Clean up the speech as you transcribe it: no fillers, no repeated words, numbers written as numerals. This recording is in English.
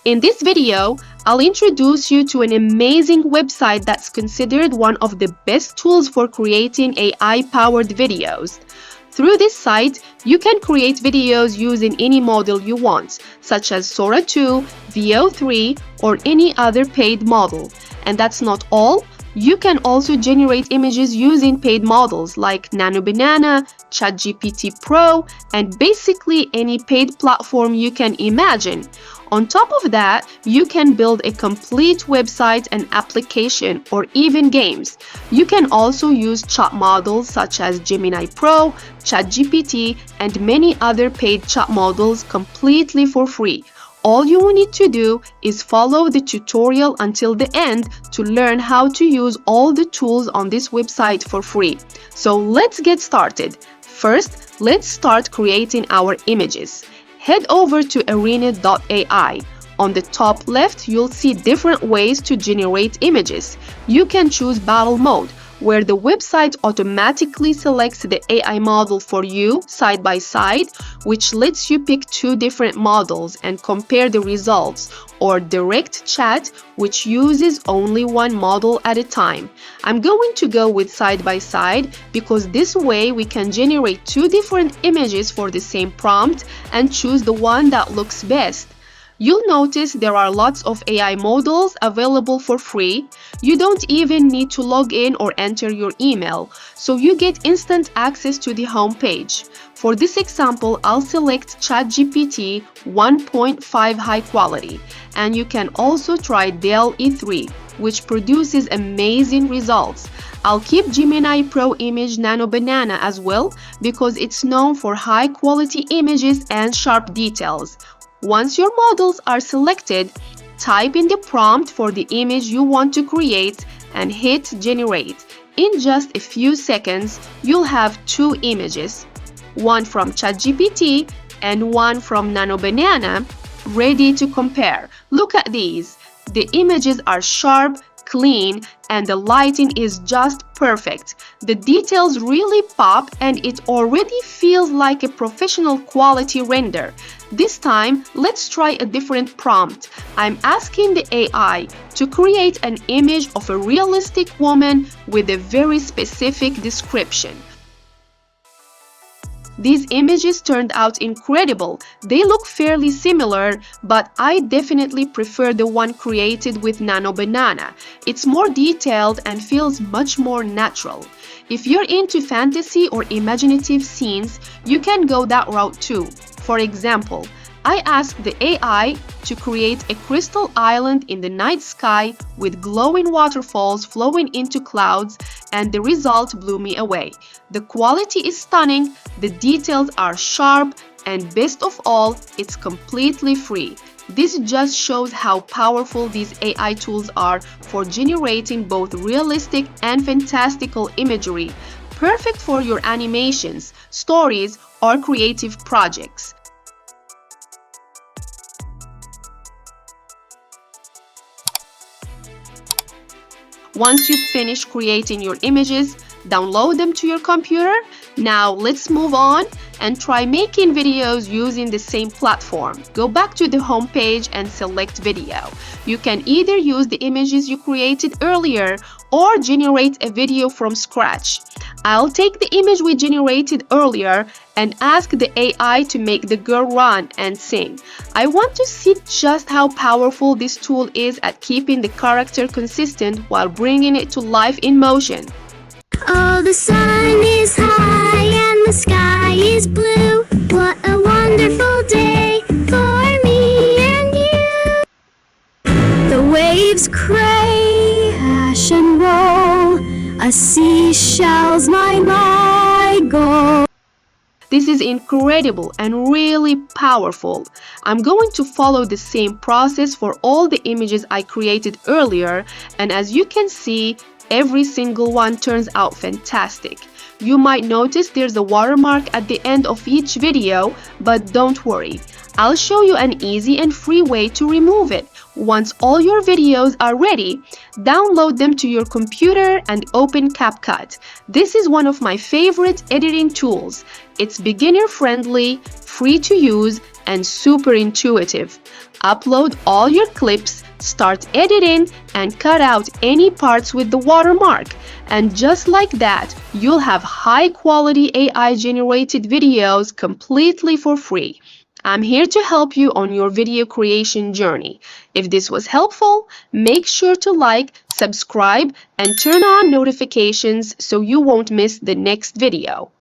In this video, I'll introduce you to an amazing website that's considered one of the best tools for creating AI-powered videos. Through this site, you can create videos using any model you want, such as Sora 2, VO3, or any other paid model. And that's not all. You can also generate images using paid models like Nano Banana, ChatGPT Pro, and basically any paid platform you can imagine. On top of that, you can build a complete website and application or even games. You can also use chat models such as Gemini Pro, ChatGPT, and many other paid chat models completely for free. All you will need to do is follow the tutorial until the end to learn how to use all the tools on this website for free. So let's get started. First, let's start creating our images. Head over to arena.ai. On the top left, you'll see different ways to generate images. You can choose battle mode, where the website automatically selects the AI model for you side by side, which lets you pick two different models and compare the results, or direct chat, which uses only one model at a time. I'm going to go with side by side because this way we can generate two different images for the same prompt and choose the one that looks best. You'll notice there are lots of AI models available for free. You don't even need to log in or enter your email, so you get instant access to the home page. For this example, I'll select ChatGPT 1.5 high quality, and you can also try Dell E3, which produces amazing results. I'll keep Gemini Pro Image Nano Banana as well because it's known for high quality images and sharp details. Once your models are selected, type in the prompt for the image you want to create and hit generate. In just a few seconds, you'll have two images, one from ChatGPT and one from Nano Banana, ready to compare. Look at these. The images are sharp, clean, and the lighting is just perfect. The details really pop and it already feels like a professional quality render. This time, let's try a different prompt. I'm asking the AI to create an image of a realistic woman with a very specific description. These images turned out incredible. They look fairly similar, but I definitely prefer the one created with Nano Banana. It's more detailed and feels much more natural. If you're into fantasy or imaginative scenes, you can go that route too. For example, I asked the AI to create a crystal island in the night sky with glowing waterfalls flowing into clouds, and the result blew me away. The quality is stunning, the details are sharp, and best of all, it's completely free. This just shows how powerful these AI tools are for generating both realistic and fantastical imagery, perfect for your animations, stories, or creative projects. Once you've finished creating your images, download them to your computer. Now let's move on and try making videos using the same platform. Go back to the home page and select video. You can either use the images you created earlier or generate a video from scratch. I'll take the image we generated earlier and ask the AI to make the girl run and sing. I want to see just how powerful this tool is at keeping the character consistent while bringing it to life in motion. Oh, the sun is high and the sky is blue. What a wonderful day for me and you. The waves crash and roll. A seashell's my goal. This is incredible and really powerful. I'm going to follow the same process for all the images I created earlier, and as you can see, every single one turns out fantastic. You might notice there's a watermark at the end of each video, but don't worry. I'll show you an easy and free way to remove it. Once all your videos are ready, download them to your computer and open CapCut. This is one of my favorite editing tools. It's beginner-friendly, free to use, and super intuitive. Upload all your clips, start editing, and cut out any parts with the watermark. And just like that, you'll have high-quality AI-generated videos completely for free. I'm here to help you on your video creation journey. If this was helpful, make sure to like, subscribe, and turn on notifications so you won't miss the next video.